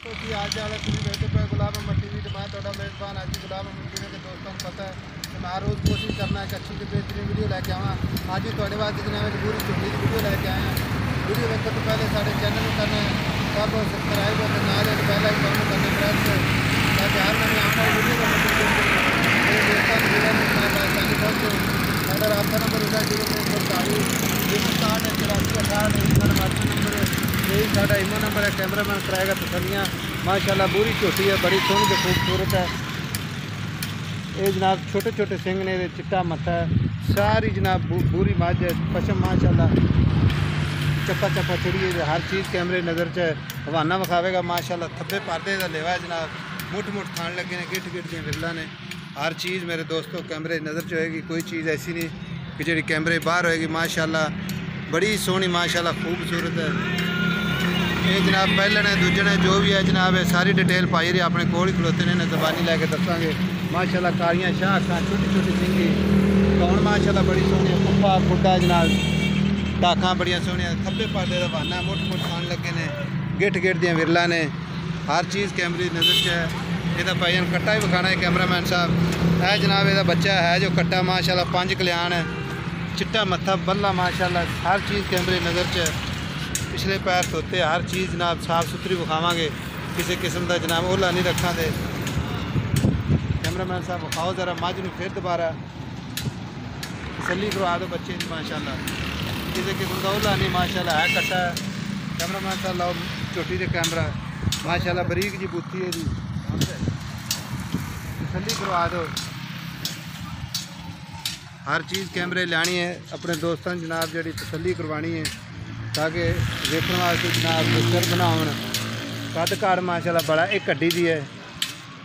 तो की हाल चाल है तुम बैठे पे गुलाम अहमद टीवी तो मैं थोड़ा मेज़बान आज गुलाम अहमद टीवी के दोस्तों को पता है कि मैं हर रोज़ कोशिश करना है कि अच्छी से बेहतरीन वीडियो लेके आवा। आज भी थोड़े बाद जितने में पूरी छोटी वीडियो लेके आए हैं। वीडियो देखो तो पहले साढ़े चैनल में करना है सब सब्सक्राइब और नाल पहले ही काम करना प्रेस ताकि हर मैंने आने वाली वीडियो को अगर आपका नंबर होगा 0 नंबर यही साढ़ा इमो नंबर है। कैमरा मैन कराएगा तसलियाँ माशाल्लाह पूरी झोटी है बड़ी सोहनी तो खूबसूरत है। ये जनाब छोटे छोटे सिंह ने चिट्टा मत्था है सारी जनाब पूरी मझ है पशम माशाल्लाह चप्पा चप्पा चढ़ी है हर चीज़ कैमरे नज़र च हवाना विखावेगा माशाल्लाह। थब्बे पारदे का लेवा है जनाब मुठ मुठ खान लगे ने गिट गिट दी विरला ने हर चीज़ मेरे दोस्तों कैमरे नज़र च होएगी। कोई चीज़ ऐसी नहीं कि जी कैमरे बाहर होएगी माशाल्लाह बड़ी सोहनी माशाल्लाह खूबसूरत है। ये जनाब पहले ने दूजे ने जो भी है जनाब है सारी डिटेल पाई रही अपने कोल ही खलोते ने जबानी लैके दसांगे माशाल्लाह। कारियाँ शाह खां छोटी छोटी सिंगी कौन माशाल्लाह बड़ी सोहनी कुप्पा खुड्डा जनाब टाखां बड़िया सोहनिया थब्बे पादे का बहाना मुठ मुठ खान लगे ने गिट गिट दियाँ विरला ने हर चीज़ कैमरे नज़र च है। यदा भाईजान कट्टा ही विखाना है कैमरामैन साहब है जनाब यदा बच्चा है जो कट्टा माशाल्लाह 5 कल्याण है चिट्टा मत्था बल्ला माशाल्लाह हर चीज़ कैमरे नज़र च है। पिछले पैर धोते हर चीज़ जनाब साफ सुथरी विखावांगे किसी किस्म का जनाब ओला नहीं रखा दे। कैमरामैन साहब विखाओ ज़रा मझ में फिर दोबारा तसल्ली करवा दो बच्चे माशाल्लाह किसी किस्म का ओला नहीं माशाल्लाह है कट्टा है। कैमरामैन साहब लाओ छोटी से कैमरा माशाल्लाह बरीक जी बूथी है जी तसल्ली करवा दो हर चीज़ कैमरे लानी है अपने दोस्तों जनाब जी तसल्ली करवानी है ताकि देखने वास्ते जनाब पिक्चर बनाओ। कद काड़ माशाल्लाह बड़ा एक कड्डी दी है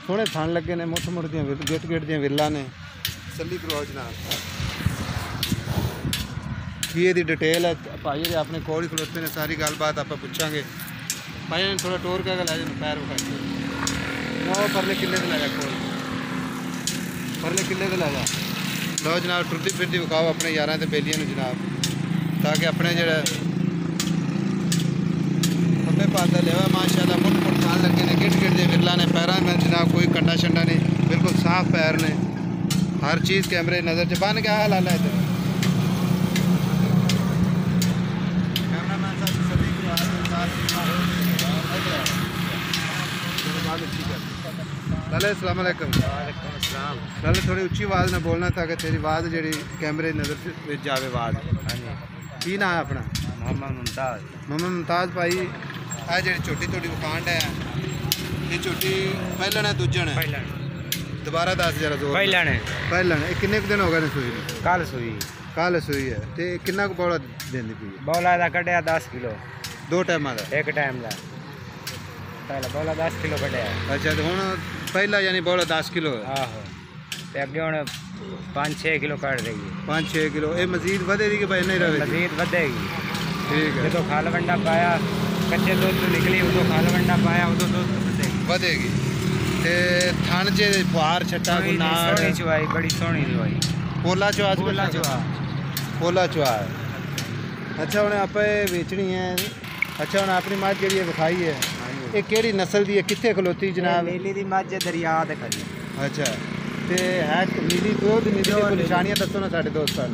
सोहने थन लगे ने मुठ मुठ दियाँ गिट गिट दियाँ विरला ने तसल्ली करवाओ जनाब। ये दी डिटेल है भाई जी अपने कोल ही खलोते ने सारी गलबात आप पूछांगे भाई ने थोड़ा टोर के लै जाए पैर विखा परले किले से लै जा कोल परले किले से लै जा लो जनाब टुरदी फिरदी विखाओ अपने यारां ते बेलियां जनाब ताकि अपने जड़ा खब्बे पास लेवा माशाल्लाह मुठ मुठ खान लगे ने गिट गिट दे विरला ने पैरों में जनाब कोई कंडा शंडा नहीं बिल्कुल साफ पैर ने हर चीज़ कैमरे नज़र च बन क्या हाल है इधर कैमरामैन साहब सभी लाले अस्सलाम वालेकुम। लाले थोड़ी उच्ची आवाज़ में बोलना ताकि तेरी आवाज़ जी कैमरे नज़र जावे आवाज़ की ना है अपना मोहम्मद मुमताज़ भाई है जी छोटी छोटी विखांड है ये छोटी पहलन है दूजन है दोबारा 10,000 जोर पहलन ये किन्ने दिन हो गए सुई कल सुई है तो किन्ना को बौला देंदी पई बौला का कटिया 10 किलो 2 टाइम का एक टाइम का पहला बौला 10 किलो कटिया। अच्छा तो हुण पहला यानी बौला 10 किलो है आहो ते अगे हुण 5-6 किलो काट देगी 5-6 किलो ये मजीद बढ़ेगी कि भाई नहीं रहे मजीद बढ़ेगी। ठीक है जो खाल वंडा पाया कच्चे दूध तो निकली उदो खाल वंडा पाया उदो दूध बढ़ेगी ते थान च फुहार छट्टा को नाड़ सोहनी चुवाई बड़ी सोहनी चुवाई पोला चुआ पोला चुआ अच्छा हुण आप बेचनी है। अच्छा हुण अपनी मझ जी विखाई है ये केड़ी नस्ल दी है कित्थे खलोती जनाब नीली दी मझ दरिया ते खड़ी। अच्छा ते है नीली दो दी नीली को निशानियां दसो ना साडे दोस्तां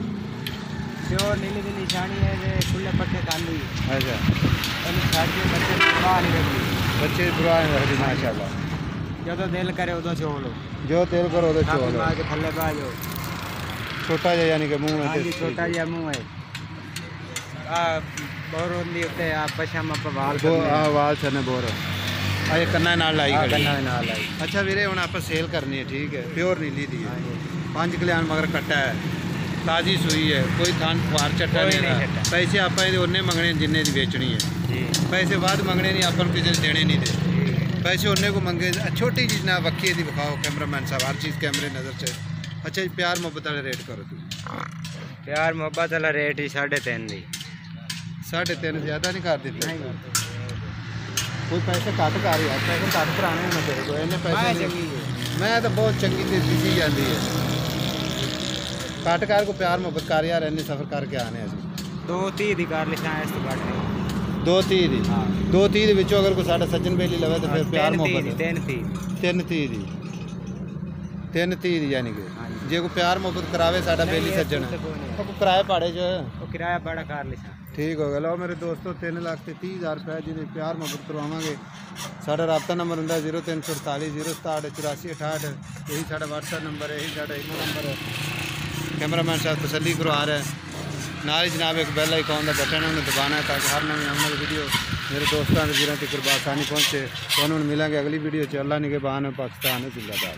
प्योर नीली दी निशानी है जे खुले पट्टे काली। अच्छा इन साड़ी बच्चे परवाह नहीं रखती बच्चे परवाह नहीं रखती माशाल्लाह जो तो दिल करे उदो छोड़ो जो दिल करो उदो छोड़ो मां के थल्ले पा जाओ छोटा जा यानी कि मुंह में हां जी छोटा जा मुंह है आ बोर होंदी उते आ पछम आप वाल वाल छने बोर आ ये कन्ना नाल लाई खड़ी कन्ना नाल लाई। अच्छा वीरे हुण आप सेल करनी है ठीक है प्योर नीली दी है 5 कल्याण मगर कट्टा है ताज़ी सुई है कोई थान फुहार चट्टा नहीं पैसे आप उन्ने मंगने जिन्ने दी बेचनी है पैसे बाद मंगने नहीं अपन किसी देने नहीं दे पैसे उन्ने को मंगे छोटी चीज़ ना वक्की दी विखाओ कैमरामैन साहब हर चीज़ कैमरे नज़र से। अच्छा प्यार मोहब्बत वाले रेट करो तुम प्यार मोहब्बत वाला रेट ही 3.5 दी 3.5 ज़्यादा नहीं कर देते कोई पैसे घट कर यार पैसे घट कराने मैं तेरे को इन्ने पैसे मैं तो बहुत चंगी दी जाती है घट कर को प्यार मोहब्बत कर यार इन्ने सफ़र करके आने 2-3 दी कर लिखा इस तो घट नहीं 230 ਦੀ हाँ 230 ਦੇ ਵਿੱਚੋਂ ਅਗਰ ਕੋਈ ਸਾਡਾ ਸੱਜਣ ਬੇਲੀ ਲਵੇ ਤਾਂ ਫਿਰ ਪਿਆਰ ਮੁਹੱਬਤ 330 ਦੀ 330 ਦੀ ਯਾਨੀ ਕਿ हाँ जी ਜੇ ਕੋਈ ਪਿਆਰ ਮੁਹੱਬਤ ਕਰਾਵੇ ਸਾਡਾ ਬੇਲੀ ਸੱਜਣ ਉਹ ਕੋਈ ਕਿਰਾਏ ਭਾੜੇ 'ਚ वो किराया बड़ा कार लिखा ठीक हो गया। लो मेरे दोस्तों 3,30,000 रुपये जिन्हें प्यार मोहब्बत करवावे साढ़ा रबता नंबर होंगे 0348 067 84 68 यही साढ़ा व्हाट्सएप नंबर है, यही साढ़ा ईमेल नंबर है। कैमरामैन साहब तसल्ली करवा रहे हैं नाल ही जनाब एक बेल आइकॉन का बटन है उन्हें दबाना है ताकि हर नवी आने वाली वीडियो मेरे दोस्तों के वीरों तक आसानी पहुँचे। तो उन्होंने मिलेंगे अगली वीडियो च। अल्लाह निगहबान पाकिस्तान जिंदाबाद।